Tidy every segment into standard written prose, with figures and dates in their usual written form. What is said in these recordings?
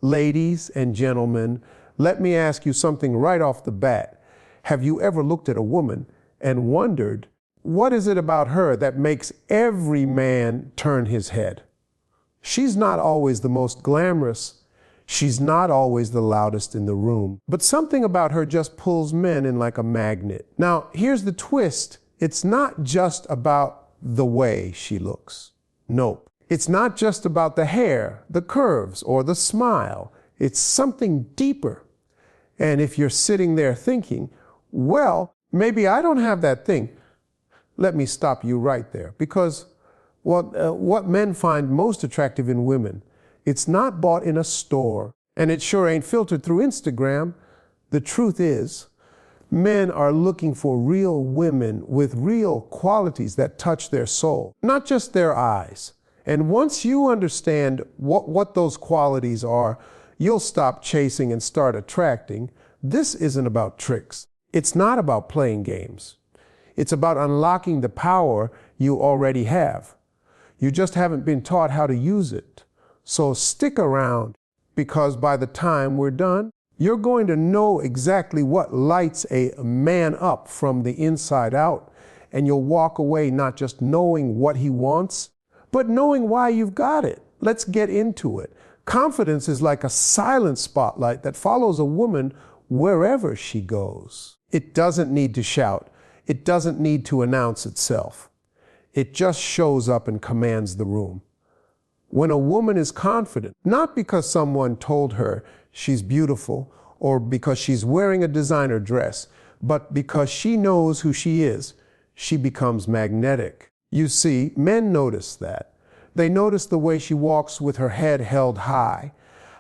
Ladies and gentlemen, let me ask you something right off the bat. Have you ever looked at a woman and wondered, what is it about her that makes every man turn his head? She's not always the most glamorous. She's not always the loudest in the room. But something about her just pulls men in like a magnet. Now, here's the twist. It's not just about the way she looks. Nope. It's not just about the hair, the curves, or the smile. It's something deeper. And if you're sitting there thinking, well, maybe I don't have that thing, let me stop you right there. Because what men find most attractive in women, it's not bought in a store, and it sure ain't filtered through Instagram. The truth is, men are looking for real women with real qualities that touch their soul, not just their eyes. And once you understand what those qualities are, you'll stop chasing and start attracting. This isn't about tricks. It's not about playing games. It's about unlocking the power you already have. You just haven't been taught how to use it. So stick around, because by the time we're done, you're going to know exactly what lights a man up from the inside out, and you'll walk away not just knowing what he wants, but knowing why you've got it. Let's get into it. Confidence is like a silent spotlight that follows a woman wherever she goes. It doesn't need to shout. It doesn't need to announce itself. It just shows up and commands the room. When a woman is confident, not because someone told her she's beautiful or because she's wearing a designer dress, but because she knows who she is, she becomes magnetic. You see, men notice that. They notice the way she walks with her head held high,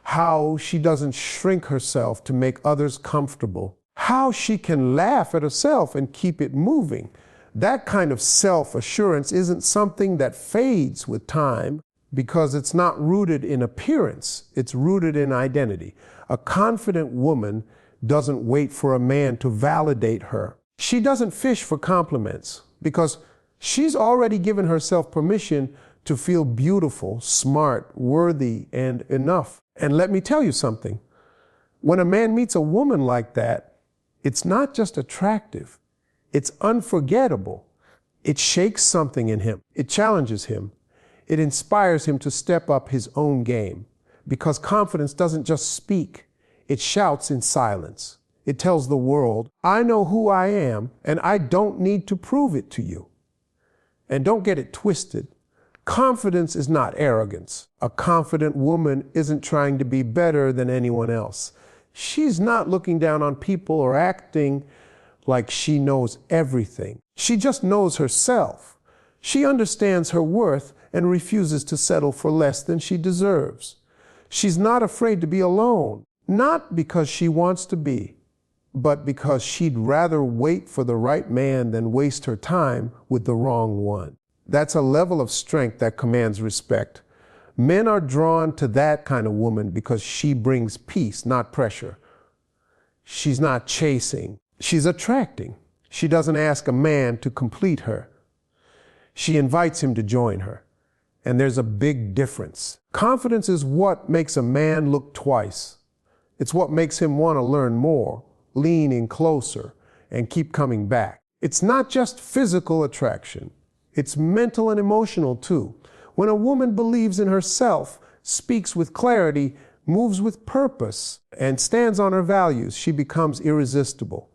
how she doesn't shrink herself to make others comfortable, how she can laugh at herself and keep it moving. That kind of self-assurance isn't something that fades with time, because it's not rooted in appearance, it's rooted in identity. A confident woman doesn't wait for a man to validate her. She doesn't fish for compliments, because she's already given herself permission to feel beautiful, smart, worthy, and enough. And let me tell you something. When a man meets a woman like that, it's not just attractive, it's unforgettable. It shakes something in him. It challenges him. It inspires him to step up his own game, because confidence doesn't just speak, it shouts in silence. It tells the world, I know who I am, and I don't need to prove it to you. And don't get it twisted. Confidence is not arrogance. A confident woman isn't trying to be better than anyone else. She's not looking down on people or acting like she knows everything. She just knows herself. She understands her worth and refuses to settle for less than she deserves. She's not afraid to be alone, not because she wants to be, but because she'd rather wait for the right man than waste her time with the wrong one. That's a level of strength that commands respect. Men are drawn to that kind of woman because she brings peace, not pressure. She's not chasing, she's attracting. She doesn't ask a man to complete her. She invites him to join her. And there's a big difference. Confidence is what makes a man look twice. It's what makes him want to learn more, lean in closer, and keep coming back. It's not just physical attraction. It's mental and emotional too. When a woman believes in herself, speaks with clarity, moves with purpose, and stands on her values, she becomes irresistible.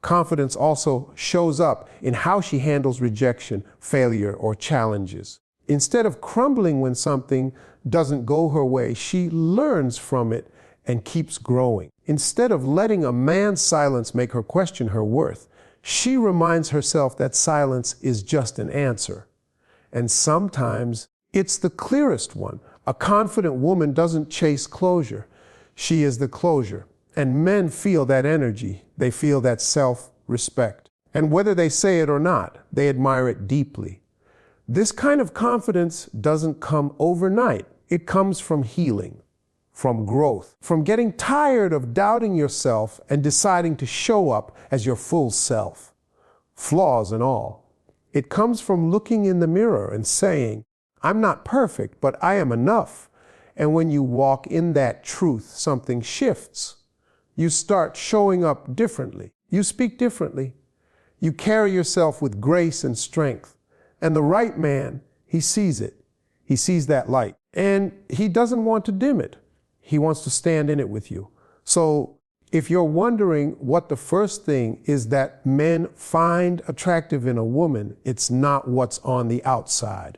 Confidence also shows up in how she handles rejection, failure, or challenges. Instead of crumbling when something doesn't go her way, she learns from it and keeps growing. Instead of letting a man's silence make her question her worth, she reminds herself that silence is just an answer. And sometimes it's the clearest one. A confident woman doesn't chase closure. She is the closure. And men feel that energy. They feel that self-respect. And whether they say it or not, they admire it deeply. This kind of confidence doesn't come overnight. It comes from healing, from growth, from getting tired of doubting yourself and deciding to show up as your full self, flaws and all. It comes from looking in the mirror and saying, I'm not perfect, but I am enough. And when you walk in that truth, something shifts. You start showing up differently. You speak differently. You carry yourself with grace and strength. And the right man, he sees it. He sees that light. And he doesn't want to dim it. He wants to stand in it with you. So if you're wondering what the first thing is that men find attractive in a woman, it's not what's on the outside.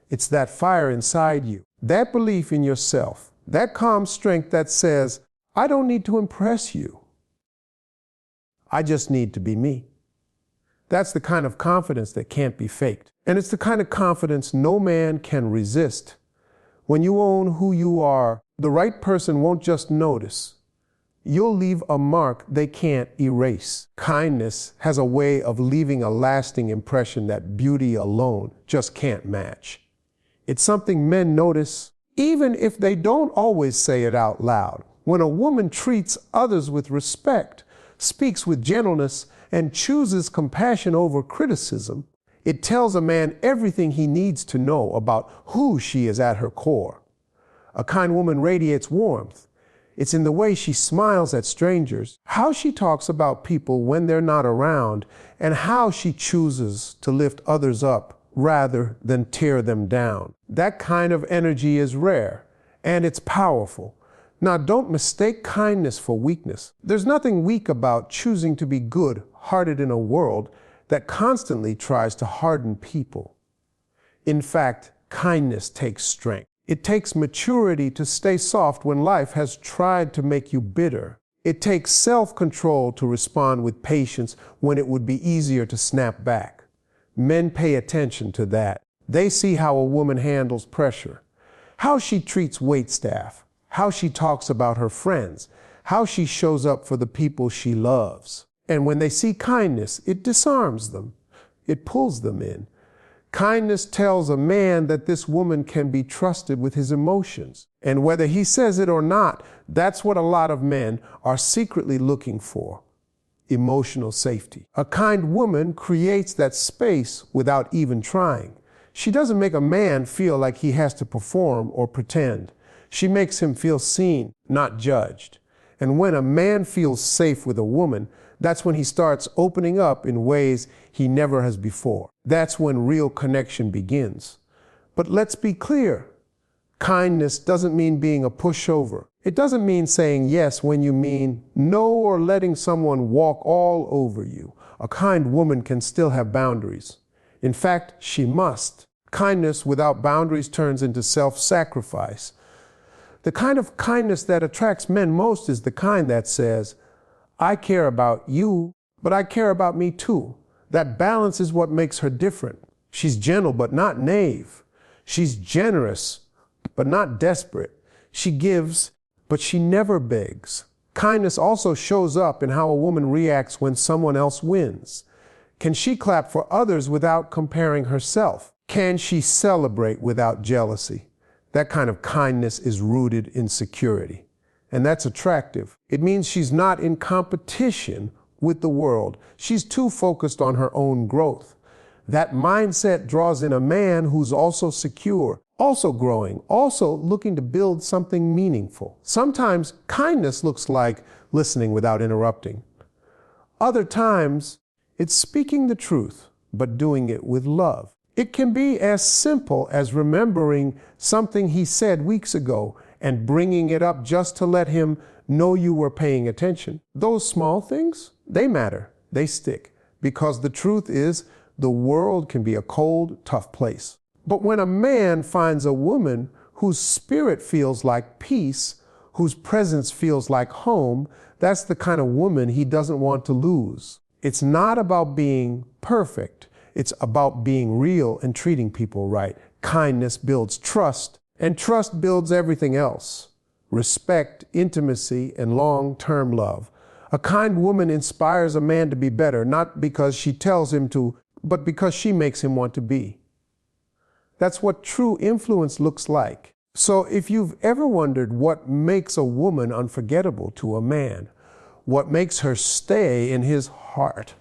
It's that fire inside you, that belief in yourself, that calm strength that says, I don't need to impress you. I just need to be me. That's the kind of confidence that can't be faked. And it's the kind of confidence no man can resist. When you own who you are, the right person won't just notice. You'll leave a mark they can't erase. Kindness has a way of leaving a lasting impression that beauty alone just can't match. It's something men notice, even if they don't always say it out loud. When a woman treats others with respect, speaks with gentleness, and chooses compassion over criticism, it tells a man everything he needs to know about who she is at her core. A kind woman radiates warmth. It's in the way she smiles at strangers, how she talks about people when they're not around, and how she chooses to lift others up rather than tear them down. That kind of energy is rare, and it's powerful. Now, don't mistake kindness for weakness. There's nothing weak about choosing to be good-hearted in a world that constantly tries to harden people. In fact, kindness takes strength. It takes maturity to stay soft when life has tried to make you bitter. It takes self-control to respond with patience when it would be easier to snap back. Men pay attention to that. They see how a woman handles pressure, how she treats waitstaff, how she talks about her friends, how she shows up for the people she loves. And when they see kindness, it disarms them. It pulls them in. Kindness tells a man that this woman can be trusted with his emotions. And whether he says it or not, that's what a lot of men are secretly looking for: emotional safety. A kind woman creates that space without even trying. She doesn't make a man feel like he has to perform or pretend. She makes him feel seen, not judged. And when a man feels safe with a woman, that's when he starts opening up in ways he never has before. That's when real connection begins. But let's be clear. Kindness doesn't mean being a pushover. It doesn't mean saying yes when you mean no, or letting someone walk all over you. A kind woman can still have boundaries. In fact, she must. Kindness without boundaries turns into self-sacrifice. The kind of kindness that attracts men most is the kind that says, I care about you, but I care about me too. That balance is what makes her different. She's gentle, but not naive. She's generous, but not desperate. She gives, but she never begs. Kindness also shows up in how a woman reacts when someone else wins. Can she clap for others without comparing herself? Can she celebrate without jealousy? That kind of kindness is rooted in security. And that's attractive. It means she's not in competition with the world. She's too focused on her own growth. That mindset draws in a man who's also secure, also growing, also looking to build something meaningful. Sometimes kindness looks like listening without interrupting. Other times, it's speaking the truth, but doing it with love. It can be as simple as remembering something he said weeks ago and bringing it up just to let him know you were paying attention. Those small things, they matter, they stick, because the truth is the world can be a cold, tough place. But when a man finds a woman whose spirit feels like peace, whose presence feels like home, that's the kind of woman he doesn't want to lose. It's not about being perfect. It's about being real and treating people right. Kindness builds trust, and trust builds everything else: respect, intimacy, and long-term love. A kind woman inspires a man to be better, not because she tells him to, but because she makes him want to be. That's what true influence looks like. So if you've ever wondered what makes a woman unforgettable to a man, what makes her stay in his heart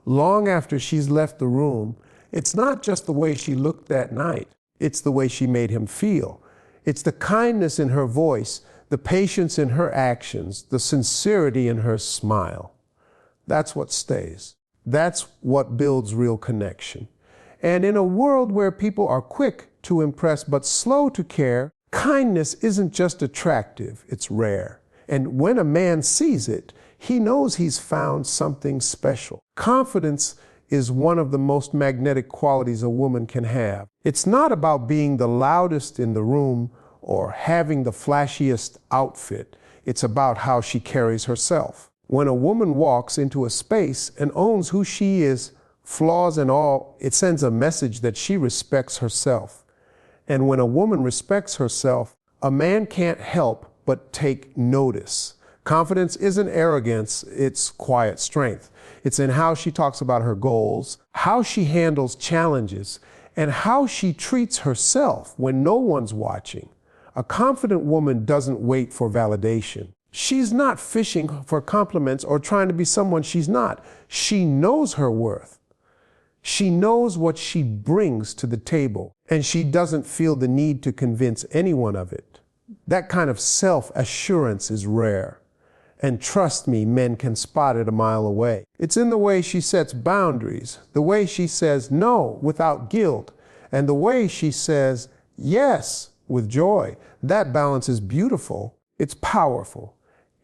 long after she's left the room, it's not just the way she looked that night. It's the way she made him feel. It's the kindness in her voice, the patience in her actions, the sincerity in her smile. That's what stays. That's what builds real connection. And in a world where people are quick to impress but slow to care, kindness isn't just attractive, it's rare. And when a man sees it, he knows he's found something special. Confidence is one of the most magnetic qualities a woman can have. It's not about being the loudest in the room or having the flashiest outfit. It's about how she carries herself. When a woman walks into a space and owns who she is, flaws and all, it sends a message that she respects herself. And when a woman respects herself, a man can't help but take notice. Confidence isn't arrogance, it's quiet strength. It's in how she talks about her goals, how she handles challenges, and how she treats herself when no one's watching. A confident woman doesn't wait for validation. She's not fishing for compliments or trying to be someone she's not. She knows her worth. She knows what she brings to the table, and she doesn't feel the need to convince anyone of it. That kind of self-assurance is rare. And trust me, men can spot it a mile away. It's in the way she sets boundaries, the way she says no without guilt, and the way she says yes with joy. That balance is beautiful, it's powerful,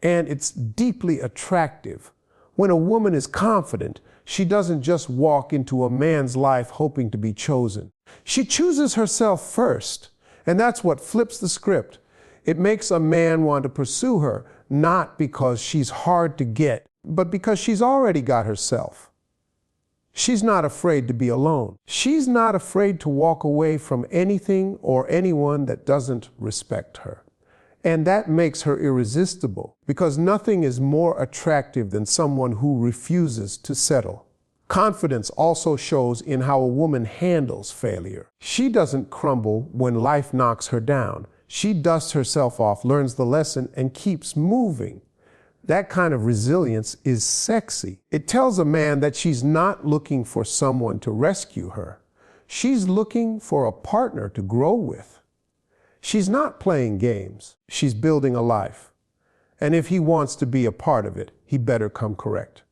and it's deeply attractive. When a woman is confident, she doesn't just walk into a man's life hoping to be chosen. She chooses herself first, and that's what flips the script. It makes a man want to pursue her, not because she's hard to get, but because she's already got herself. She's not afraid to be alone. She's not afraid to walk away from anything or anyone that doesn't respect her. And that makes her irresistible, because nothing is more attractive than someone who refuses to settle. Confidence also shows in how a woman handles failure. She doesn't crumble when life knocks her down. She dusts herself off, learns the lesson, and keeps moving. That kind of resilience is sexy. It tells a man that she's not looking for someone to rescue her. She's looking for a partner to grow with. She's not playing games. She's building a life. And if he wants to be a part of it, he better come correct.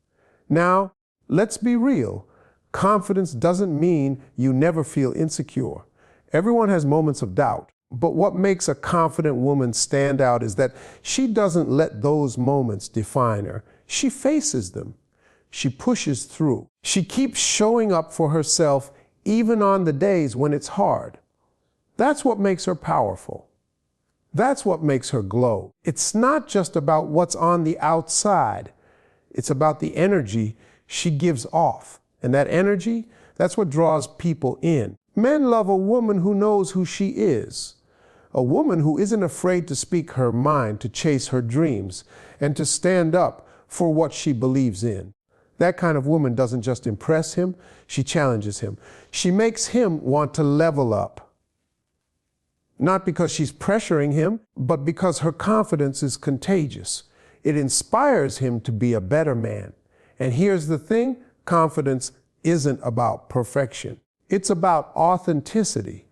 Now, let's be real. Confidence doesn't mean you never feel insecure. Everyone has moments of doubt. But what makes a confident woman stand out is that she doesn't let those moments define her. She faces them. She pushes through. She keeps showing up for herself even on the days when it's hard. That's what makes her powerful. That's what makes her glow. It's not just about what's on the outside. It's about the energy she gives off. And that energy, that's what draws people in. Men love a woman who knows who she is. A woman who isn't afraid to speak her mind, to chase her dreams, and to stand up for what she believes in. That kind of woman doesn't just impress him, she challenges him. She makes him want to level up. Not because she's pressuring him, but because her confidence is contagious. It inspires him to be a better man. And here's the thing, confidence isn't about perfection. It's about authenticity.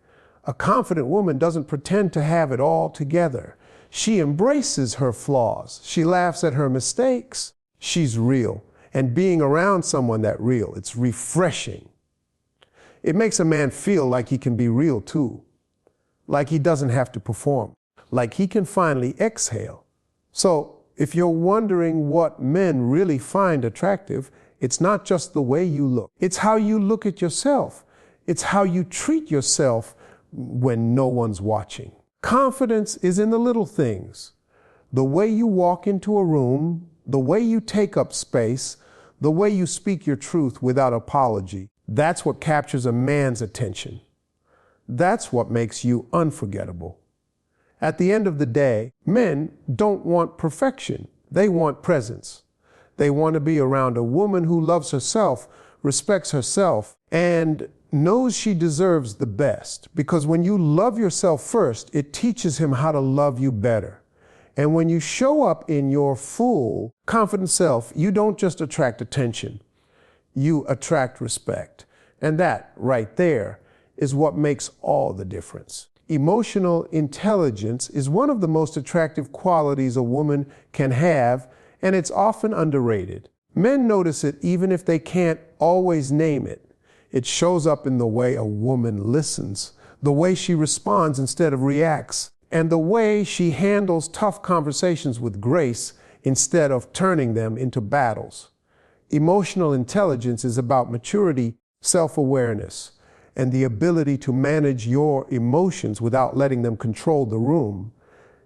A confident woman doesn't pretend to have it all together. She embraces her flaws. She laughs at her mistakes. She's real. And being around someone that's real, it's refreshing. It makes a man feel like he can be real too. Like he doesn't have to perform. Like he can finally exhale. So if you're wondering what men really find attractive, it's not just the way you look. It's how you look at yourself. It's how you treat yourself when no one's watching. Confidence is in the little things. The way you walk into a room, the way you take up space, the way you speak your truth without apology. That's what captures a man's attention. That's what makes you unforgettable. At the end of the day, men don't want perfection. They want presence. They want to be around a woman who loves herself, respects herself, and knows she deserves the best. Because when you love yourself first, it teaches him how to love you better. And when you show up in your full, confident self, you don't just attract attention, you attract respect. And that right there is what makes all the difference. Emotional intelligence is one of the most attractive qualities a woman can have, and it's often underrated. Men notice it even if they can't always name it. It shows up in the way a woman listens, the way she responds instead of reacts, and the way she handles tough conversations with grace instead of turning them into battles. Emotional intelligence is about maturity, self-awareness, and the ability to manage your emotions without letting them control the room.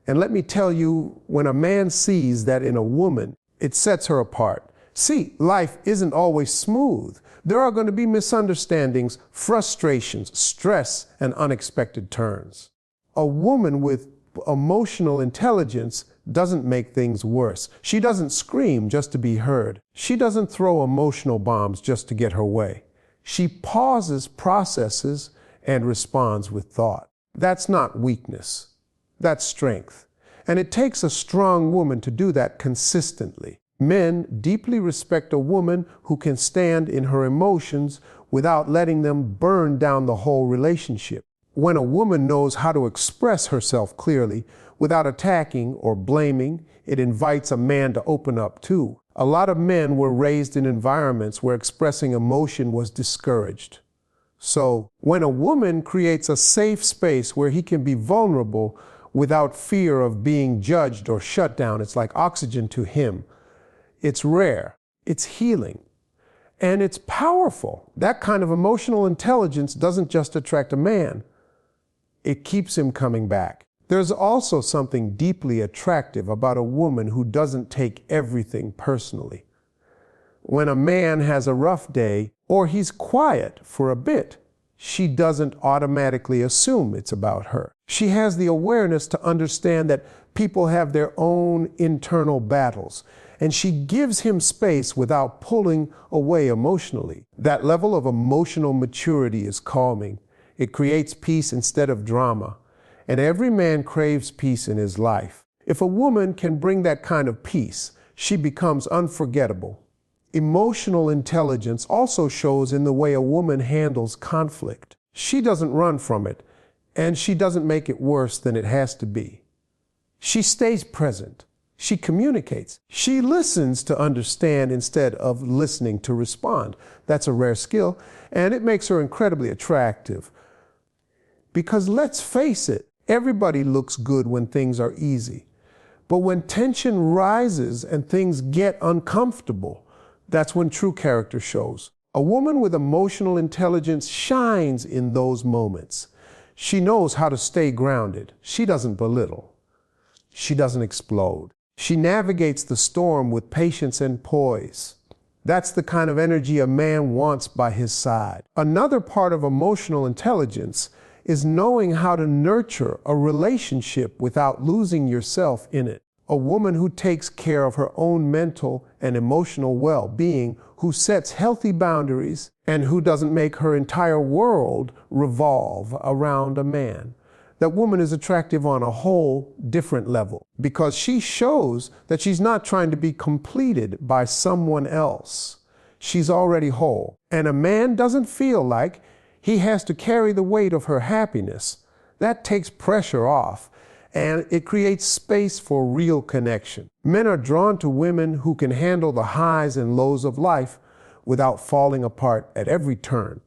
And let me tell you, when a man sees that in a woman, it sets her apart. See, life isn't always smooth. There are going to be misunderstandings, frustrations, stress, and unexpected turns. A woman with emotional intelligence doesn't make things worse. She doesn't scream just to be heard. She doesn't throw emotional bombs just to get her way. She pauses, processes, and responds with thought. That's not weakness. That's strength. And it takes a strong woman to do that consistently. Men deeply respect a woman who can stand in her emotions without letting them burn down the whole relationship. When a woman knows how to express herself clearly without attacking or blaming, it invites a man to open up too. A lot of men were raised in environments where expressing emotion was discouraged. So when a woman creates a safe space where he can be vulnerable without fear of being judged or shut down, it's like oxygen to him. It's rare, it's healing, and it's powerful. That kind of emotional intelligence doesn't just attract a man, it keeps him coming back. There's also something deeply attractive about a woman who doesn't take everything personally. When a man has a rough day or he's quiet for a bit, she doesn't automatically assume it's about her. She has the awareness to understand that people have their own internal battles, and she gives him space without pulling away emotionally. That level of emotional maturity is calming. It creates peace instead of drama. And every man craves peace in his life. If a woman can bring that kind of peace, she becomes unforgettable. Emotional intelligence also shows in the way a woman handles conflict. She doesn't run from it, and she doesn't make it worse than it has to be. She stays present. She communicates. She listens to understand instead of listening to respond. That's a rare skill, and it makes her incredibly attractive. Because let's face it, everybody looks good when things are easy. But when tension rises and things get uncomfortable, that's when true character shows. A woman with emotional intelligence shines in those moments. She knows how to stay grounded. She doesn't belittle. She doesn't explode. She navigates the storm with patience and poise. That's the kind of energy a man wants by his side. Another part of emotional intelligence is knowing how to nurture a relationship without losing yourself in it. A woman who takes care of her own mental and emotional well-being, who sets healthy boundaries, and who doesn't make her entire world revolve around a man. That woman is attractive on a whole different level because she shows that she's not trying to be completed by someone else. She's already whole. And a man doesn't feel like he has to carry the weight of her happiness. That takes pressure off, and it creates space for real connection. Men are drawn to women who can handle the highs and lows of life without falling apart at every turn.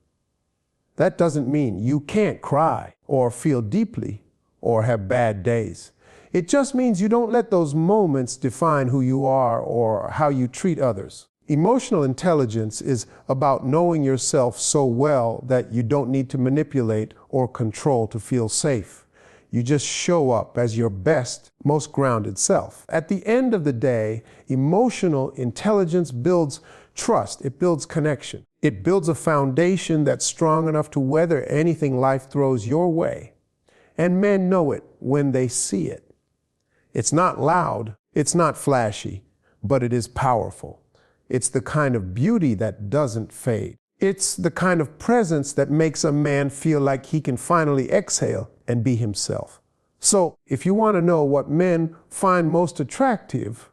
That doesn't mean you can't cry or feel deeply or have bad days. It just means you don't let those moments define who you are or how you treat others. Emotional intelligence is about knowing yourself so well that you don't need to manipulate or control to feel safe. You just show up as your best, most grounded self. At the end of the day, emotional intelligence builds trust. It builds connection. It builds a foundation that's strong enough to weather anything life throws your way. And men know it when they see it. It's not loud, it's not flashy, but it is powerful. It's the kind of beauty that doesn't fade. It's the kind of presence that makes a man feel like he can finally exhale and be himself. So, if you want to know what men find most attractive,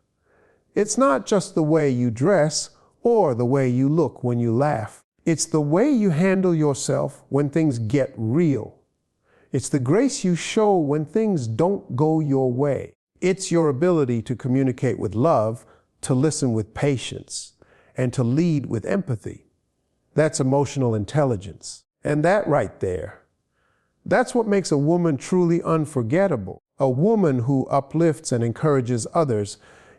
it's not just the way you dress or the way you look when you laugh. It's the way you handle yourself when things get real. It's the grace you show when things don't go your way. It's your ability to communicate with love, to listen with patience, and to lead with empathy. That's emotional intelligence. And that right there, that's what makes a woman truly unforgettable. A woman who uplifts and encourages others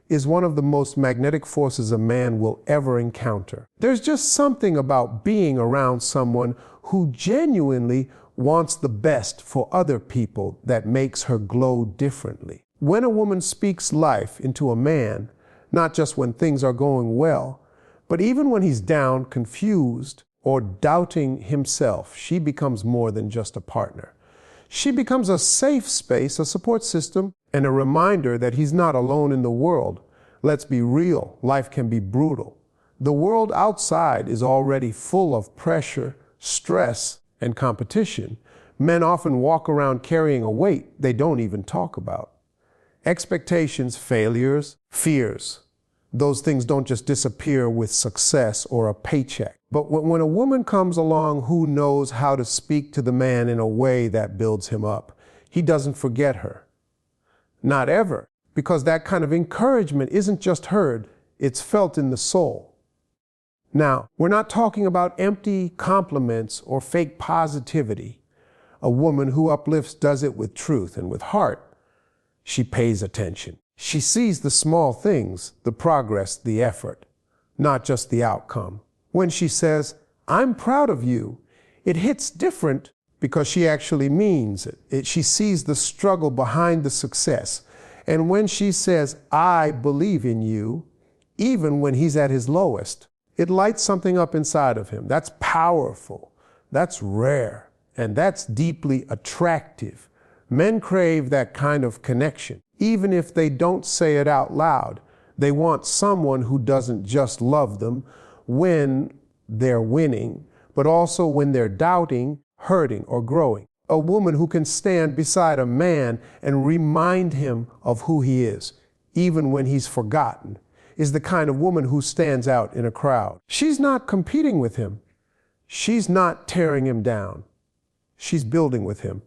is one of the most magnetic forces a man will ever encounter. There's just something about being around someone who genuinely wants the best for other people that makes her glow differently. When a woman speaks life into a man, not just when things are going well, but even when he's down, confused, or doubting himself, she becomes more than just a partner. She becomes a safe space, a support system, and a reminder that he's not alone in the world. Let's be real, life can be brutal. The world outside is already full of pressure, stress, and competition. Men often walk around carrying a weight they don't even talk about. Expectations, failures, fears. Those things don't just disappear with success or a paycheck. But when a woman comes along who knows how to speak to the man in a way that builds him up, he doesn't forget her. Not ever, because that kind of encouragement isn't just heard, it's felt in the soul. Now, we're not talking about empty compliments or fake positivity. A woman who uplifts does it with truth and with heart. She pays attention. She sees the small things, the progress, the effort, not just the outcome. When she says, "I'm proud of you," it hits different because she actually means it. She sees the struggle behind the success. And when she says, "I believe in you," even when he's at his lowest, it lights something up inside of him. That's powerful. That's rare. And that's deeply attractive. Men crave that kind of connection. Even if they don't say it out loud, they want someone who doesn't just love them when they're winning, but also when they're doubting, hurting, or growing. A woman who can stand beside a man and remind him of who he is, even when he's forgotten, is the kind of woman who stands out in a crowd. She's not competing with him. She's not tearing him down. She's building with him.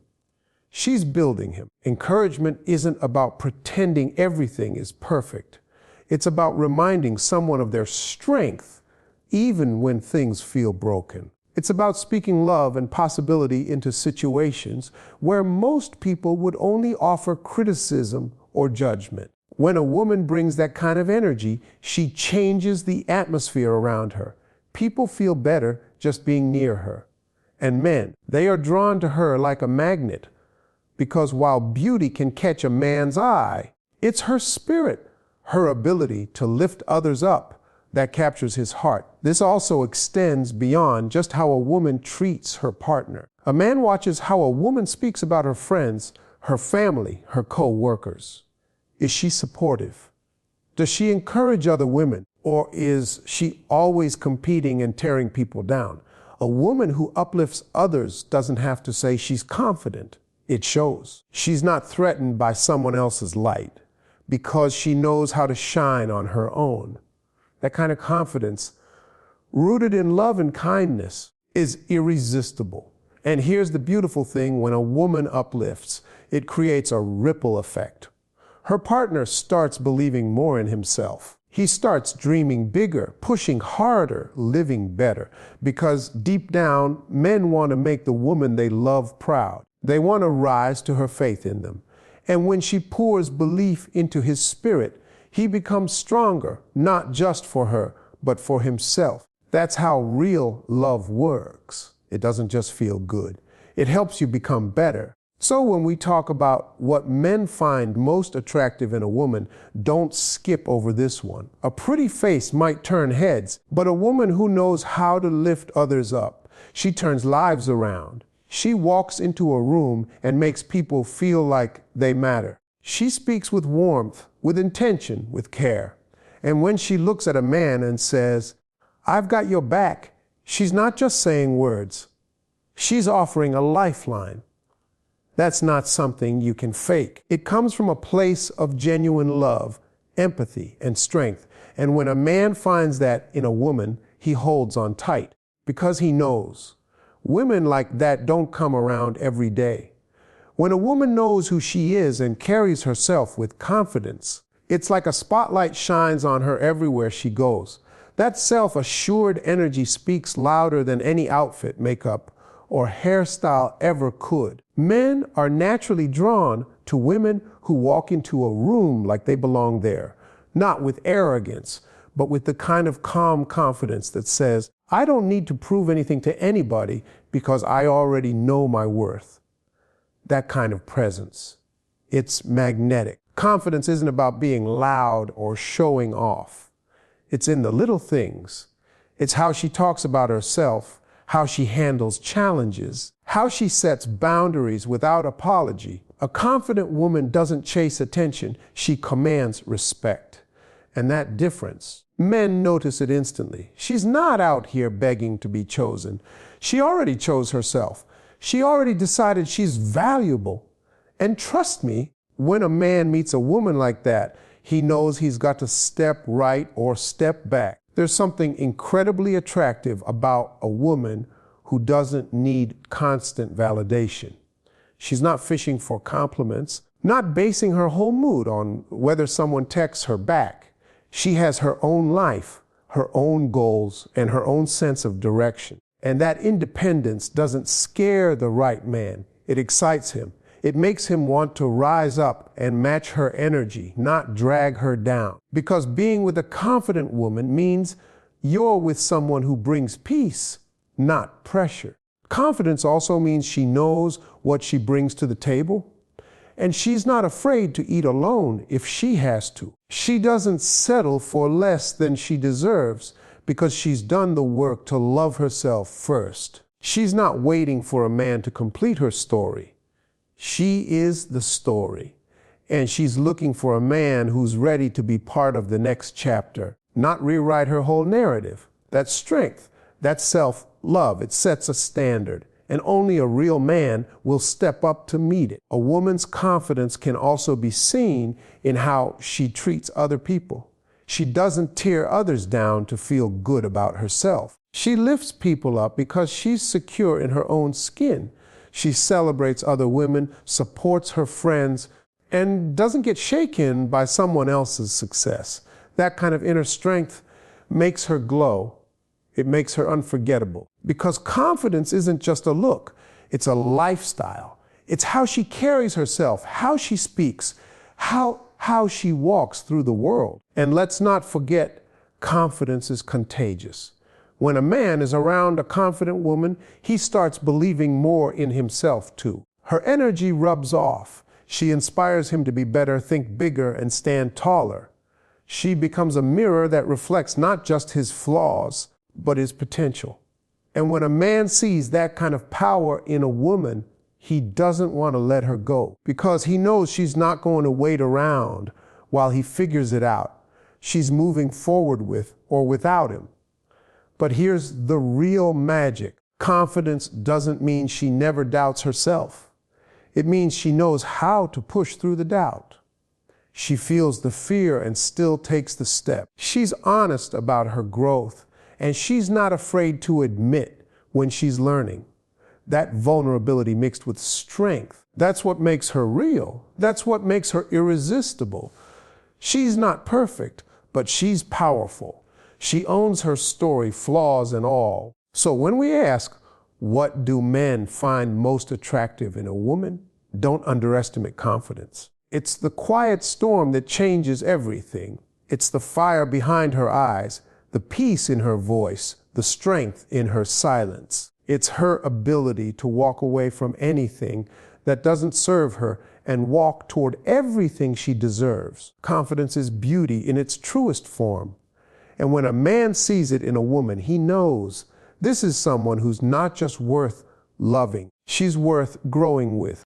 She's building him. Encouragement isn't about pretending everything is perfect. It's about reminding someone of their strength, even when things feel broken. It's about speaking love and possibility into situations where most people would only offer criticism or judgment. When a woman brings that kind of energy, she changes the atmosphere around her. People feel better just being near her. And men, they are drawn to her like a magnet. Because while beauty can catch a man's eye, it's her spirit, her ability to lift others up, that captures his heart. This also extends beyond just how a woman treats her partner. A man watches how a woman speaks about her friends, her family, her co-workers. Is she supportive? Does she encourage other women? Or is she always competing and tearing people down? A woman who uplifts others doesn't have to say she's confident. It shows. She's not threatened by someone else's light because she knows how to shine on her own. That kind of confidence, rooted in love and kindness, is irresistible. And here's the beautiful thing: when a woman uplifts, it creates a ripple effect. Her partner starts believing more in himself. He starts dreaming bigger, pushing harder, living better. Because deep down, men want to make the woman they love proud. They want to rise to her faith in them. And when she pours belief into his spirit, he becomes stronger, not just for her, but for himself. That's how real love works. It doesn't just feel good. It helps you become better. So when we talk about what men find most attractive in a woman, don't skip over this one. A pretty face might turn heads, but a woman who knows how to lift others up, she turns lives around. She walks into a room and makes people feel like they matter. She speaks with warmth, with intention, with care. And when she looks at a man and says, "I've got your back," she's not just saying words. She's offering a lifeline. That's not something you can fake. It comes from a place of genuine love, empathy, and strength. And when a man finds that in a woman, he holds on tight because he knows. Women like that don't come around every day. When a woman knows who she is and carries herself with confidence, it's like a spotlight shines on her everywhere she goes. That self-assured energy speaks louder than any outfit, makeup, or hairstyle ever could. Men are naturally drawn to women who walk into a room like they belong there, not with arrogance, but with the kind of calm confidence that says, I don't need to prove anything to anybody because I already know my worth. That kind of presence. It's magnetic. Confidence isn't about being loud or showing off. It's in the little things. It's how she talks about herself, how she handles challenges, how she sets boundaries without apology. A confident woman doesn't chase attention, she commands respect. And that difference, men notice it instantly. She's not out here begging to be chosen. She already chose herself. She already decided she's valuable. And trust me, when a man meets a woman like that, he knows he's got to step right or step back. There's something incredibly attractive about a woman who doesn't need constant validation. She's not fishing for compliments, not basing her whole mood on whether someone texts her back. She has her own life, her own goals, and her own sense of direction. And that independence doesn't scare the right man. It excites him. It makes him want to rise up and match her energy, not drag her down. Because being with a confident woman means you're with someone who brings peace, not pressure. Confidence also means she knows what she brings to the table, and she's not afraid to eat alone if she has to. She doesn't settle for less than she deserves because she's done the work to love herself first. She's not waiting for a man to complete her story. She is the story, and she's looking for a man who's ready to be part of the next chapter, not rewrite her whole narrative. That's strength. That's self-love. It sets a standard, and only a real man will step up to meet it. A woman's confidence can also be seen in how she treats other people. She doesn't tear others down to feel good about herself. She lifts people up because she's secure in her own skin. She celebrates other women, supports her friends, and doesn't get shaken by someone else's success. That kind of inner strength makes her glow. It makes her unforgettable. Because confidence isn't just a look, it's a lifestyle. It's how she carries herself, how she speaks, how she walks through the world. And let's not forget, confidence is contagious. When a man is around a confident woman, he starts believing more in himself too. Her energy rubs off. She inspires him to be better, think bigger, and stand taller. She becomes a mirror that reflects not just his flaws, but his potential. And when a man sees that kind of power in a woman, he doesn't want to let her go because he knows she's not going to wait around while he figures it out. She's moving forward with or without him. But here's the real magic. Confidence doesn't mean she never doubts herself. It means she knows how to push through the doubt. She feels the fear and still takes the step. She's honest about her growth, and she's not afraid to admit when she's learning. That vulnerability mixed with strength, that's what makes her real. That's what makes her irresistible. She's not perfect, but she's powerful. She owns her story, flaws and all. So when we ask, what do men find most attractive in a woman? Don't underestimate confidence. It's the quiet storm that changes everything. It's the fire behind her eyes, the peace in her voice, the strength in her silence. It's her ability to walk away from anything that doesn't serve her and walk toward everything she deserves. Confidence is beauty in its truest form. And when a man sees it in a woman, he knows this is someone who's not just worth loving, she's worth growing with.